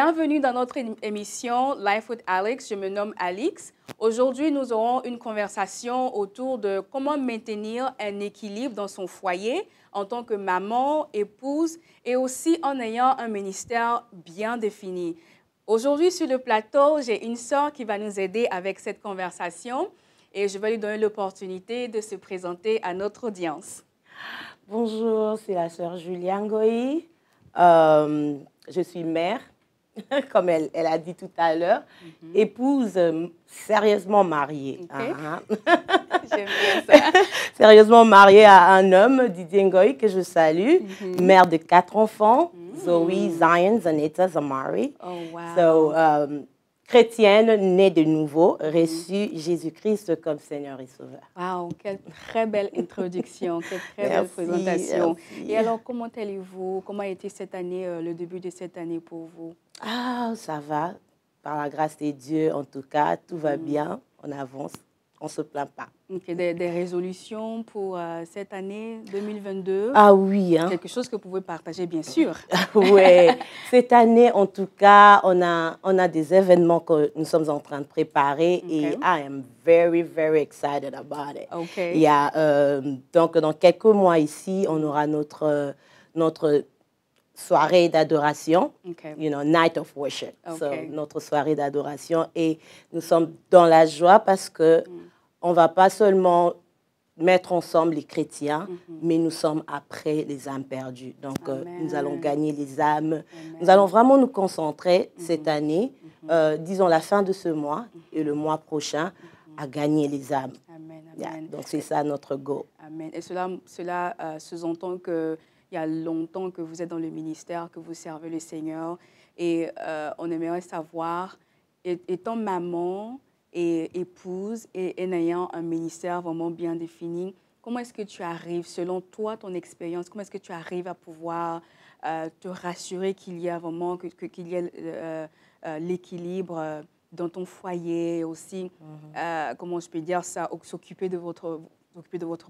Bienvenue dans notre émission Life with Alex. Je me nomme Alix. Aujourd'hui, nous aurons une conversation autour de comment maintenir un équilibre dans son foyer en tant que maman, épouse et aussi en ayant un ministère bien défini. Aujourd'hui, sur le plateau, j'ai une sœur qui va nous aider avec cette conversation et je vais lui donner l'opportunité de se présenter à notre audience. Bonjour, c'est la sœur Julia Ngoï. Je suis mère, comme elle a dit tout à l'heure, épouse sérieusement mariée. Okay. J'aime bien ça. Sérieusement mariée à un homme, Didier Ngoï, que je salue, mère de 4 enfants, Zoe, Zion, Zaneta, Zamari. Oh, wow. So, chrétienne, née de nouveau, reçue Jésus-Christ comme Seigneur et Sauveur. Wow, quelle très belle introduction, quelle très belle présentation. Merci. Et alors, comment allez-vous? Comment a été cette année, le début de cette année pour vous? Ah, ça va. Par la grâce de Dieu, en tout cas, tout va bien. On avance. On ne se plaint pas. Okay, des résolutions pour cette année 2022? Ah oui. Hein. Quelque chose que vous pouvez partager, bien sûr. Oui. Cette année, en tout cas, on a des événements que nous sommes en train de préparer et I am very, very excited about it. Okay. Il y a, donc, dans quelques mois ici, on aura notre soirée d'adoration, Night of Worship, so, notre soirée d'adoration. Et nous sommes dans la joie parce que on ne va pas seulement mettre ensemble les chrétiens, mais nous sommes après les âmes perdues. Donc, nous allons gagner les âmes. Amen. Nous allons vraiment nous concentrer cette année, disons la fin de ce mois et le mois prochain, à gagner les âmes. Amen, amen. Yeah, donc, c'est ça notre goal. Amen. Et cela sous-entend que il y a longtemps que vous êtes dans le ministère, que vous servez le Seigneur. Et on aimerait savoir, étant maman et épouse et en ayant un ministère vraiment bien défini, comment est-ce que tu arrives, selon toi, ton expérience, comment est-ce que tu arrives à pouvoir te rassurer qu'il y a vraiment, qu'il y ait l'équilibre dans ton foyer aussi, comment je peux dire ça, s'occuper de votre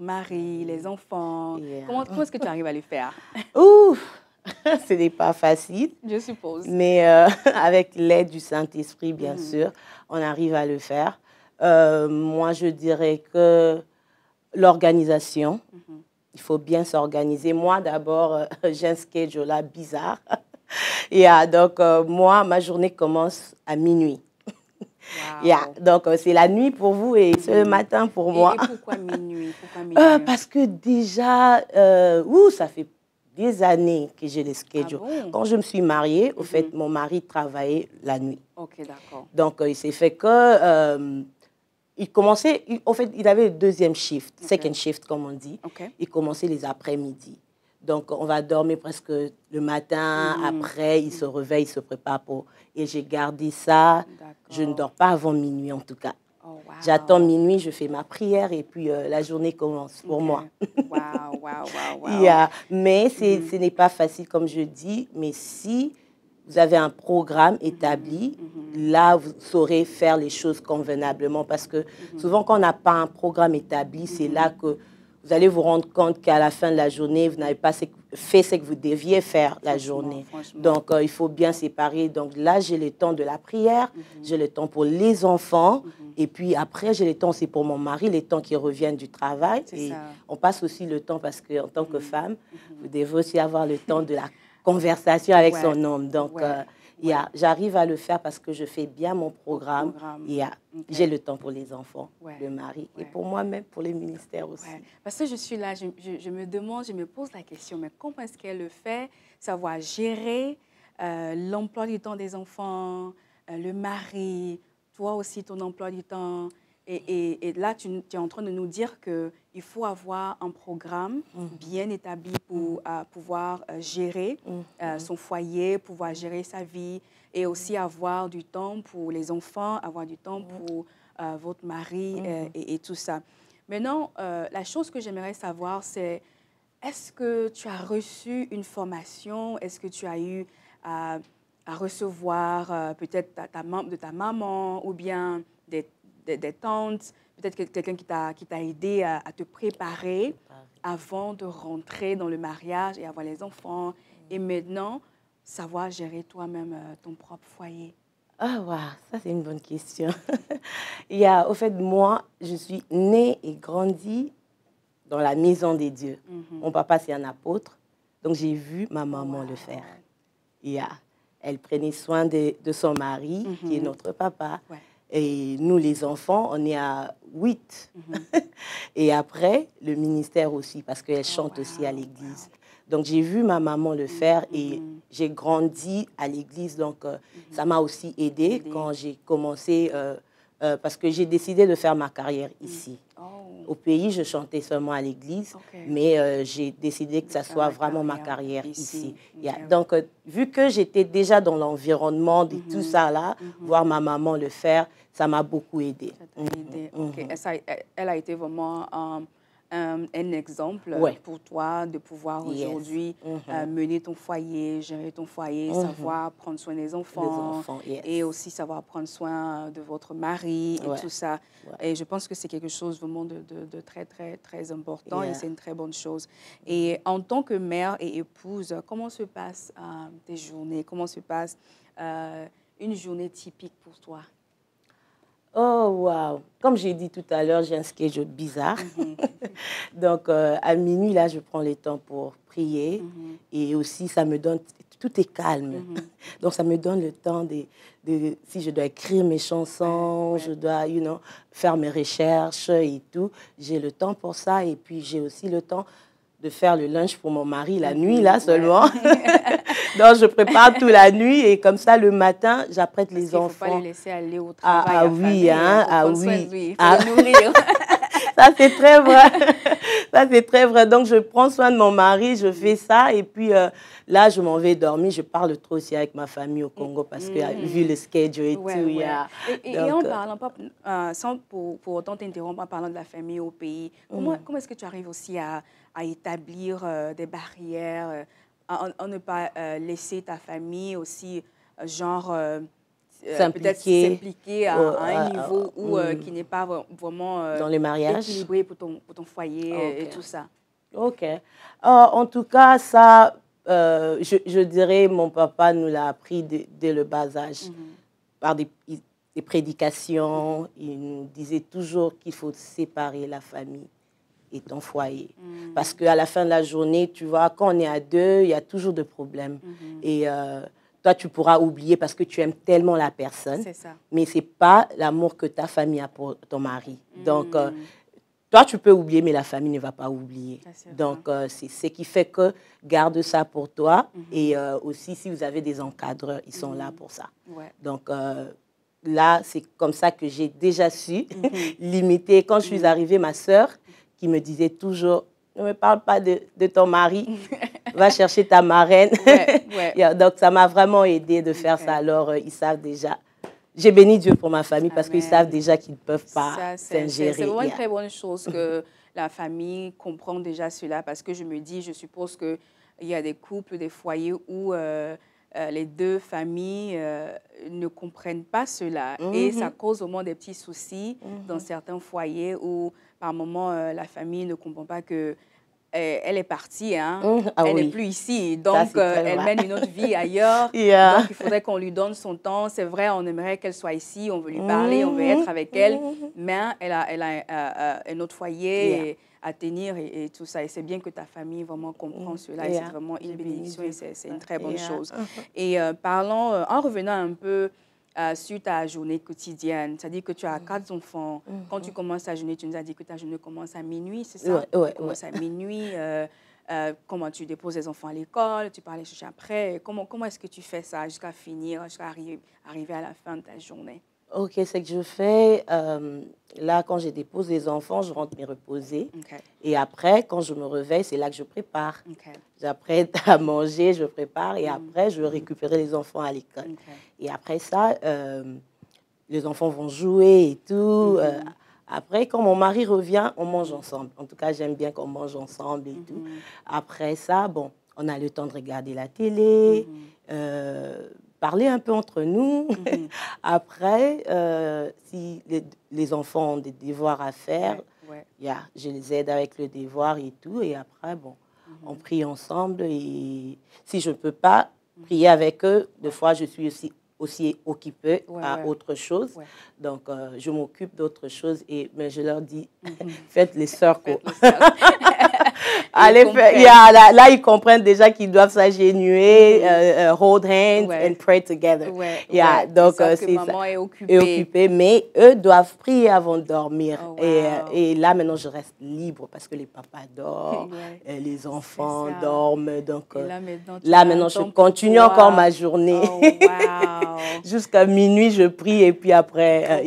mari, les enfants. Yeah. Comment est-ce que tu arrives à le faire? Ouf! Ce n'est pas facile. Je suppose. Mais avec l'aide du Saint-Esprit, bien sûr, on arrive à le faire. Moi, je dirais que l'organisation, il faut bien s'organiser. Moi, d'abord, j'ai un schedule là bizarre. Donc, moi, ma journée commence à minuit. Wow. Donc, c'est la nuit pour vous et c'est le matin pour moi. Et pourquoi minuit? Parce que déjà, ça fait des années que j'ai les schedules. Ah bon? Quand je me suis mariée, au fait, mon mari travaillait la nuit. Ok, d'accord. Donc, il s'est fait que... il avait le deuxième shift, second shift, comme on dit. Il commençait les après-midi. Donc, on va dormir presque le matin. Après, il se réveille, il se prépare pour... Et j'ai gardé ça. Je ne dors pas avant minuit, en tout cas. Oh, wow. J'attends minuit, je fais ma prière et puis la journée commence pour moi. Wow. Mais ce n'est pas facile, comme je dis. Mais si vous avez un programme établi, là, vous saurez faire les choses convenablement. Parce que souvent, quand on n'a pas un programme établi, c'est là que vous allez vous rendre compte qu'à la fin de la journée, vous n'avez pas fait ce que vous deviez faire la journée. Donc, il faut bien séparer. Donc là, j'ai le temps de la prière, j'ai le temps pour les enfants, et puis après, j'ai le temps aussi pour mon mari, les temps qui reviennent du travail. Et on passe aussi le temps parce qu'en tant que femme, vous devez aussi avoir le temps de la conversation avec son homme. Donc, j'arrive à le faire parce que je fais bien mon programme. J'ai le temps pour les enfants, le mari, et pour moi-même, pour les ministères aussi. Parce que je suis là, je me demande, je me pose la question, mais comment est-ce qu'elle le fait, savoir gérer l'emploi du temps des enfants, le mari, toi aussi ton emploi du temps. Et là, tu es en train de nous dire qu'il faut avoir un programme bien établi pour pouvoir gérer son foyer, pouvoir gérer sa vie et aussi avoir du temps pour les enfants, avoir du temps pour votre mari et tout ça. Maintenant, la chose que j'aimerais savoir, c'est est-ce que tu as reçu une formation? Est-ce que tu as eu à recevoir peut-être de ta maman ou bien des tantes, peut-être quelqu'un qui t'a aidé à te préparer avant de rentrer dans le mariage et avoir les enfants. Et maintenant, savoir gérer toi-même ton propre foyer? Ah, waouh, ça c'est une bonne question. Au fait, moi, je suis née et grandie dans la maison des dieux. Mon papa, c'est un apôtre, donc j'ai vu ma maman le faire. Elle prenait soin de son mari, qui est notre papa. Ouais. Et nous, les enfants, on est à 8. Et après, le ministère aussi, parce qu'elle chante aussi à l'église. Donc, j'ai vu ma maman le faire et j'ai grandi à l'église. Donc, ça m'a aussi aidé quand j'ai commencé, parce que j'ai décidé de faire ma carrière ici. Au pays, je chantais seulement à l'église, mais j'ai décidé que ça soit vraiment ma carrière ici. Donc, vu que j'étais déjà dans l'environnement de tout ça là, voir ma maman le faire, ça m'a beaucoup aidé. Elle a été vraiment un exemple pour toi de pouvoir aujourd'hui mener ton foyer, gérer ton foyer, savoir prendre soin des enfants, et aussi savoir prendre soin de votre mari et tout ça. Et je pense que c'est quelque chose vraiment de très, très, très important et c'est une très bonne chose. Et en tant que mère et épouse, comment se passent tes journées? Comment se passe une journée typique pour toi? Oh, waouh! Comme j'ai dit tout à l'heure, j'ai un schedule bizarre. Donc, à minuit, là, je prends le temps pour prier. Et aussi, ça me donne... Tout est calme. Donc, ça me donne le temps si je dois écrire mes chansons, je dois, faire mes recherches et tout. J'ai le temps pour ça. Et puis, j'ai aussi le temps de faire le lunch pour mon mari la nuit, là, seulement. Donc, je prépare tout la nuit et comme ça, le matin, j'apprête les enfants. Il ne faut pas les laisser aller au travail. Oui. Ça, c'est très vrai. Ça, c'est très vrai. Donc, je prends soin de mon mari, je fais ça. Et puis, là, je m'en vais dormir. Je parle trop aussi avec ma famille au Congo parce que, vu le schedule et tout, Et en parlant, sans pour autant t'interrompre, en parlant de la famille au pays, comment est-ce que tu arrives aussi à établir des barrières, à ne pas laisser ta famille aussi, peut-être s'impliquer à un niveau qui n'est pas vraiment dans le mariage, équilibré pour ton foyer et tout ça? OK. En tout cas, ça, je dirais, mon papa nous l'a appris dès le bas âge, par des prédications. Il nous disait toujours qu'il faut séparer la famille et ton foyer. Parce qu'à la fin de la journée, tu vois, quand on est à deux, il y a toujours des problèmes. Et toi, tu pourras oublier parce que tu aimes tellement la personne. C'est ça. Mais ce n'est pas l'amour que ta famille a pour ton mari. Donc, toi, tu peux oublier, mais la famille ne va pas oublier. Donc, c'est ce qui fait que garde ça pour toi. Et aussi, si vous avez des encadreurs, ils sont là pour ça. Donc, là, c'est comme ça que j'ai déjà su limiter. Quand je suis arrivée, ma sœur, qui me disait toujours, ne me parle pas de ton mari, va chercher ta marraine. Donc, ça m'a vraiment aidé de faire ça. Alors, ils savent déjà. J'ai béni Dieu pour ma famille parce qu'ils savent déjà qu'ils ne peuvent pas s'ingérer. C'est vraiment une très bonne chose que la famille comprend déjà cela parce que je suppose qu'il y a des couples, des foyers où les deux familles ne comprennent pas cela et ça cause au moins des petits soucis dans certains foyers où par moment la famille ne comprend pas que elle est partie, elle n'est plus ici, donc elle mène une autre vie ailleurs, donc il faudrait qu'on lui donne son temps. C'est vrai, on aimerait qu'elle soit ici, on veut lui parler, on veut être avec elle, mais elle a un autre foyer à tenir et tout ça. Et c'est bien que ta famille vraiment comprend cela et c'est vraiment une bénédiction et c'est une très bonne chose. Et parlons, en revenant un peu sur ta journée quotidienne, c'est-à-dire que tu as 4 enfants. Quand tu commences ta journée, tu nous as dit que ta journée commence à minuit, c'est ça? Tu commences à minuit. Comment tu déposes les enfants à l'école, tu pars les chercher après. Comment est-ce que tu fais ça jusqu'à finir, jusqu'à arriver à la fin de ta journée? OK, c'est que je fais, là, quand je dépose les enfants, je rentre me reposer. Et après, quand je me réveille, c'est là que je prépare. J'apprête à manger, je prépare et après, je vais récupérer les enfants à l'école. Et après ça, les enfants vont jouer et tout. Après, quand mon mari revient, on mange ensemble. En tout cas, j'aime bien qu'on mange ensemble et tout. Après ça, bon, on a le temps de regarder la télé, parler un peu entre nous. Après, si les enfants ont des devoirs à faire, je les aide avec le devoir et tout. Et après, bon, on prie ensemble. Et si je ne peux pas, prier avec eux. Des fois, je suis aussi occupée à autre chose. Donc, je m'occupe d'autre chose. Mais je leur dis, faites les circles. Allez, là, ils comprennent déjà qu'ils doivent s'agenouiller, hold hands and pray together. Donc, c'est maman est occupée. Mais eux doivent prier avant de dormir. Et là, maintenant, je reste libre parce que les papas dorment, les enfants dorment. Donc, là, maintenant, je continue encore ma journée. Jusqu'à minuit, je prie et puis après,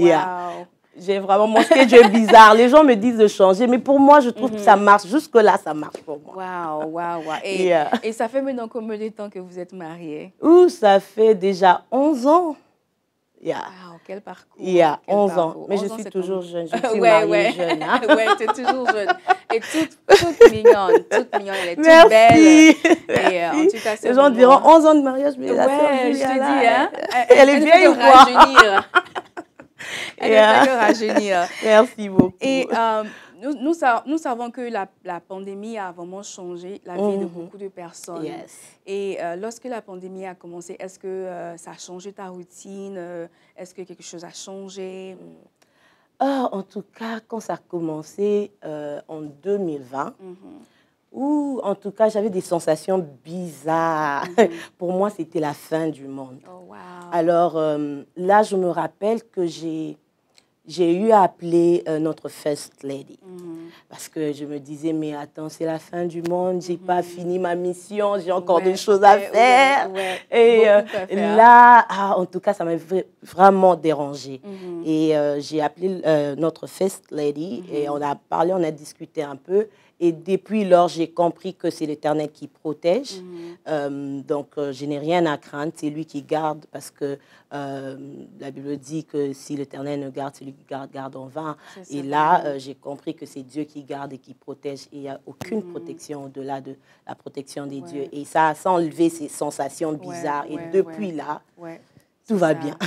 j'ai vraiment mon schedule bizarre. Les gens me disent de changer, mais pour moi, je trouve que ça marche. Jusque-là, ça marche pour moi. Et ça fait maintenant combien de temps que vous êtes mariés? Ça fait déjà 11 ans. Quel parcours. 11 ans. Mais je suis toujours jeune. Je suis mariée jeune. Hein? Tu es toujours jeune. Et toute mignonne. Elle est toute belle. Et en tout cas, les gens diront 11 ans de mariage, mais la sœur je te dis, hein? Elle est vieille ou quoi? Elle ne fait que rajeunir. Merci beaucoup. Et nous savons que la pandémie a vraiment changé la vie de beaucoup de personnes. Et lorsque la pandémie a commencé, est-ce que ça a changé ta routine? Est-ce que quelque chose a changé? En tout cas, quand ça a commencé en 2020, où en tout cas, j'avais des sensations bizarres. Pour moi, c'était la fin du monde. Alors là, je me rappelle que j'ai eu à appeler notre First Lady. Parce que je me disais, mais attends, c'est la fin du monde, je n'ai pas fini ma mission, j'ai encore des choses à faire. Et là, en tout cas, ça m'a vraiment dérangée. Et j'ai appelé notre First Lady et on a parlé, on a discuté un peu. Et depuis lors, j'ai compris que c'est l'Éternel qui protège. Donc, je n'ai rien à craindre. C'est lui qui garde parce que la Bible dit que si l'Éternel ne garde, celui qui garde en vain. Et là, j'ai compris que c'est Dieu qui garde et qui protège. Et il n'y a aucune protection au-delà de la protection des dieux. Et ça a enlevé ces sensations bizarres. Et depuis là, tout va bien.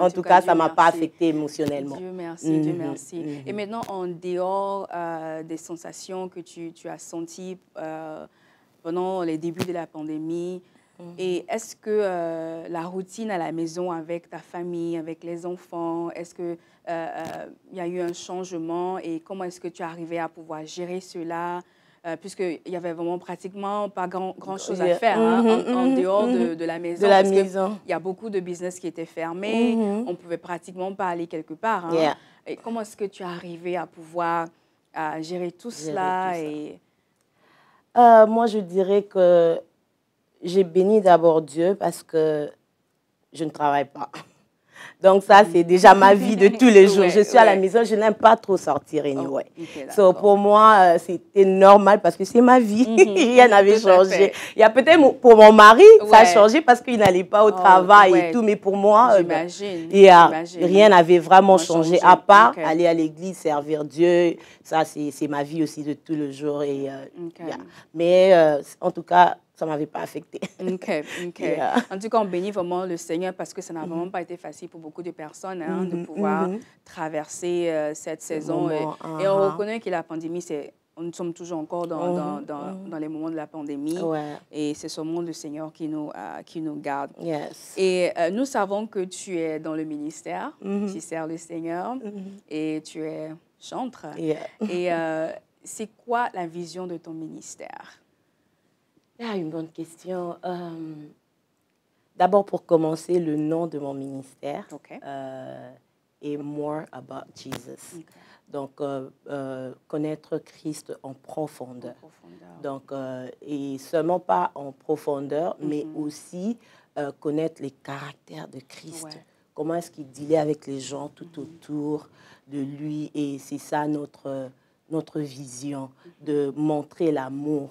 En tout cas, ça ne m'a pas affecté émotionnellement. Dieu merci, Dieu merci. Et maintenant, en dehors des sensations que tu as senties pendant les débuts de la pandémie, et est-ce que la routine à la maison avec ta famille, avec les enfants, est-ce qu'il y a eu un changement et comment est-ce que tu es arrivé à pouvoir gérer cela? Puisqu'il n'y avait vraiment pratiquement pas grand-chose à faire en dehors de la maison. Il y a beaucoup de business qui étaient fermés. On ne pouvait pratiquement pas aller quelque part. Et comment est-ce que tu es arrivé à pouvoir gérer tout cela? Moi, je dirais que j'ai béni d'abord Dieu parce que je ne travaille pas. Donc ça, c'est déjà ma vie de tous les jours. Je suis à la maison, je n'aime pas trop sortir anyway. Pour moi, c'était normal parce que c'est ma vie. Rien n'avait changé. Il y a peut-être pour mon mari, ça a changé parce qu'il n'allait pas au travail et tout. Mais pour moi, rien n'avait vraiment changé. À part aller à l'église, servir Dieu. Ça, c'est ma vie aussi de tous les jours. Mais en tout cas, ça ne m'avait pas affecté. En tout cas, on bénit vraiment le Seigneur parce que ça n'a vraiment pas été facile pour beaucoup de personnes de pouvoir traverser cette saison. Et on reconnaît que la pandémie, nous sommes toujours encore dans les moments de la pandémie. Et c'est seulement le Seigneur qui nous garde. Et nous savons que tu es dans le ministère, tu sers le Seigneur et tu es chantre. Et c'est quoi la vision de ton ministère? Une bonne question. D'abord, pour commencer, le nom de mon ministère est More About Jesus. Donc, connaître Christ en profondeur. Donc, et seulement pas en profondeur, mais aussi connaître les caractères de Christ. Comment est-ce qu'il dealait avec les gens tout autour de lui. Et c'est ça notre vision, de montrer l'amour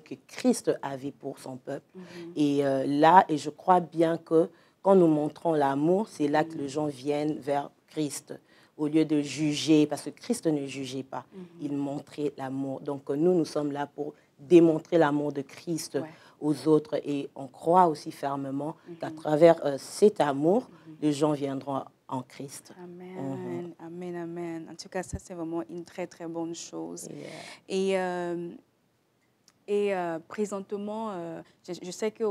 que Christ avait pour son peuple. Et là, et je crois bien que quand nous montrons l'amour, c'est là que les gens viennent vers Christ, au lieu de juger, parce que Christ ne jugeait pas, il montrait l'amour. Donc nous sommes là pour démontrer l'amour de Christ aux autres, et on croit aussi fermement qu'à travers cet amour, les gens viendront en Christ. Amen, amen, amen. En tout cas, ça, c'est vraiment une très, très bonne chose. Et Et présentement, je sais que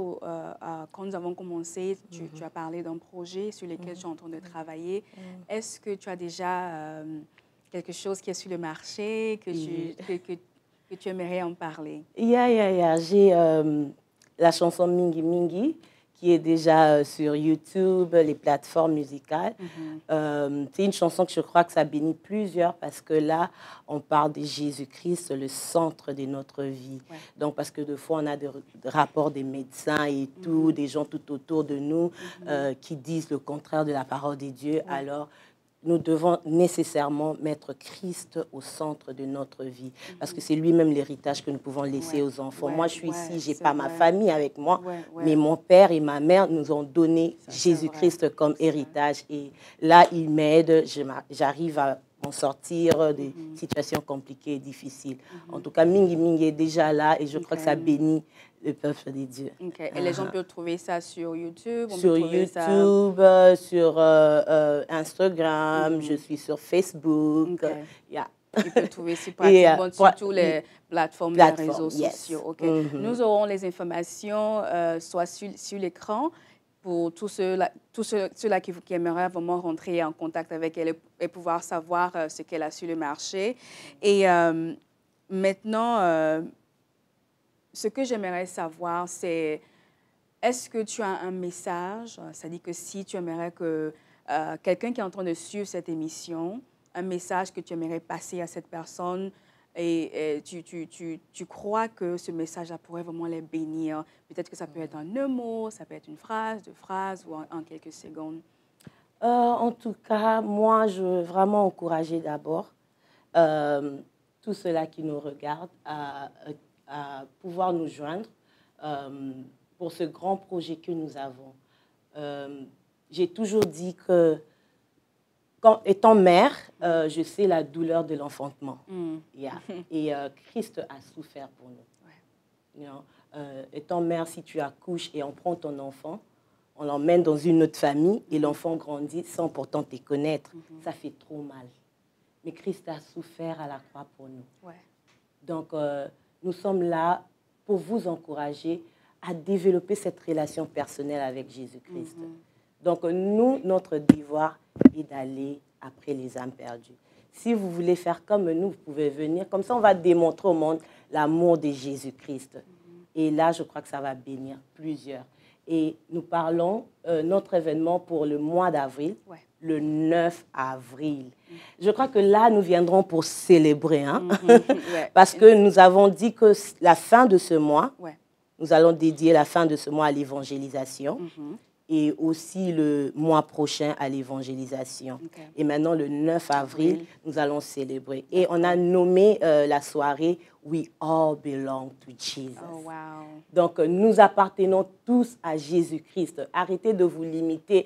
quand nous avons commencé, tu as parlé d'un projet sur lequel tu es en train de travailler. Est-ce que tu as déjà quelque chose qui est sur le marché, que tu aimerais en parler? J'ai la chanson Mingi Mingi, qui est déjà sur YouTube, les plateformes musicales. C'est une chanson que je crois que ça bénit plusieurs parce que là, on parle de Jésus-Christ, le centre de notre vie. Ouais. Donc, parce que des fois, on a des rapports des médecins et tout, des gens tout autour de nous qui disent le contraire de la parole de Dieu. Ouais. Alors, nous devons nécessairement mettre Christ au centre de notre vie. Parce que c'est lui-même l'héritage que nous pouvons laisser aux enfants. Moi, je suis ici, je n'ai pas ma famille avec moi, mais mon père et ma mère nous ont donné Jésus-Christ comme héritage. Et là, il m'aide, j'arrive à m'en sortir des situations compliquées et difficiles. En tout cas, Mingi Mingi est déjà là et je crois que ça bénit le peuple des dieux. Okay. Et les gens peuvent trouver ça sur YouTube? Sur YouTube, sur Instagram, je suis sur Facebook. Okay. Yeah. Ils peuvent trouver ça pratiquement sur toutes les plateformes, les réseaux sociaux. Okay. Nous aurons les informations soit sur l'écran pour tous ceux-là qui aimeraient vraiment rentrer en contact avec elle et pouvoir savoir ce qu'elle a sur le marché. Et maintenant, ce que j'aimerais savoir, c'est est-ce que tu as un message, c'est-à-dire que si tu aimerais que quelqu'un qui est en train de suivre cette émission, un message que tu aimerais passer à cette personne et tu crois que ce message-là pourrait vraiment les bénir. Peut-être que ça peut être en un mot, ça peut être une phrase, deux phrases ou en quelques secondes. En tout cas, moi, je veux vraiment encourager d'abord tous ceux-là qui nous regardent à pouvoir nous joindre pour ce grand projet que nous avons. J'ai toujours dit que, étant mère, je sais la douleur de l'enfantement. Et Christ a souffert pour nous. Étant mère, si tu accouches et on prend ton enfant, on l'emmène dans une autre famille et l'enfant grandit sans pourtant te connaître, ça fait trop mal. Mais Christ a souffert à la croix pour nous. Donc, nous sommes là pour vous encourager à développer cette relation personnelle avec Jésus-Christ. Donc, nous, notre devoir est d'aller après les âmes perdues. Si vous voulez faire comme nous, vous pouvez venir. Comme ça, on va démontrer au monde l'amour de Jésus-Christ. Et là, je crois que ça va bénir plusieurs. Et nous parlons notre événement pour le mois d'avril, le 9 avril. Je crois que là, nous viendrons pour célébrer, hein? Parce que nous avons dit que la fin de ce mois, nous allons dédier la fin de ce mois à l'évangélisation et aussi le mois prochain à l'évangélisation. Et maintenant, le 9 avril, nous allons célébrer. Et on a nommé la soirée « We all belong to Jesus ». Donc, nous appartenons tous à Jésus-Christ. Arrêtez de vous limiter.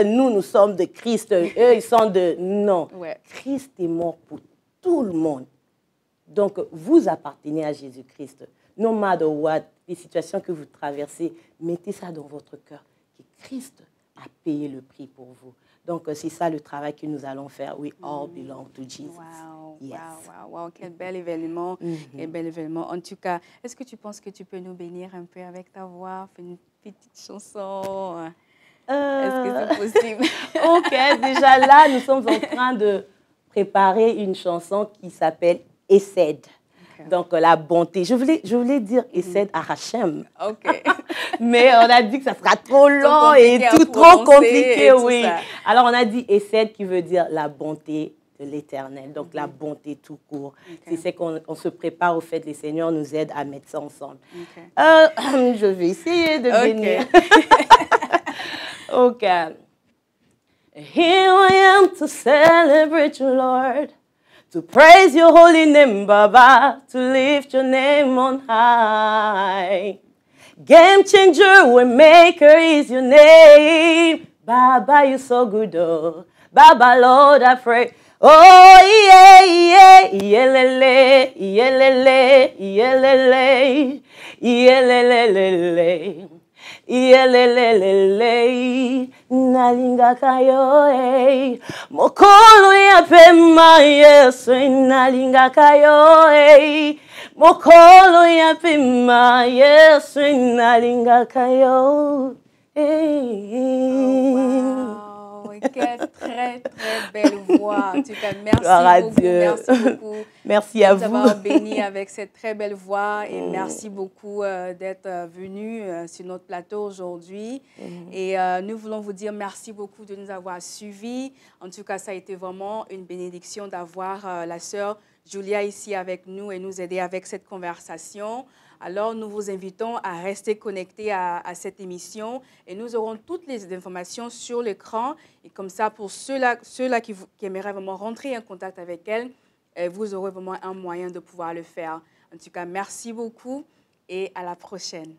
Nous sommes de Christ. Eux, ils sont de... Non. Christ est mort pour tout le monde. Donc, vous appartenez à Jésus-Christ. No matter what, les situations que vous traversez, mettez ça dans votre cœur. Que Christ a payé le prix pour vous. Donc, c'est ça le travail que nous allons faire. We all belong to Jesus. Wow. Quel bel événement. Quel bel événement. En tout cas, est-ce que tu penses que tu peux nous bénir un peu avec ta voix, faire une petite chanson? Est-ce que c'est possible? OK, déjà là, nous sommes en train de préparer une chanson qui s'appelle « Essed ». Donc, la bonté. Je voulais dire « Essed à Hachem ». Mais on a dit que ça sera trop long et tout trop compliqué, oui. Alors, on a dit « Essed » qui veut dire la bonté de l'Éternel. Donc, la bonté tout court. C'est qu'on se prépare au fait, les seigneurs nous aident à mettre ça ensemble. Je vais essayer de bénir. OK. Here I am to celebrate you, Lord. To praise your holy name, Baba, to lift your name on high. Game changer, way maker is your name. Baba, you're so good, oh. Baba, Lord, I pray. Oh, yeah, yelele, yelele, yelele, yelele, yelele, nalinga kayo, mokolo ya pema yesu nalinga kayo, Mokolo ya pima Yesu inalingaka yo. Oh, wow, quelle très belle voix. En tout cas, Gloire merci beaucoup, merci beaucoup. Merci à vous. De nous avoir bénis avec cette très belle voix et merci beaucoup d'être venu sur notre plateau aujourd'hui. Et nous voulons vous dire merci beaucoup de nous avoir suivis. En tout cas, ça a été vraiment une bénédiction d'avoir la sœur Julia ici avec nous et nous aider avec cette conversation. Alors, nous vous invitons à rester connectés à cette émission et nous aurons toutes les informations sur l'écran. Et comme ça, pour ceux-là qui aimeraient vraiment rentrer en contact avec elle, vous aurez vraiment un moyen de pouvoir le faire. En tout cas, merci beaucoup et à la prochaine.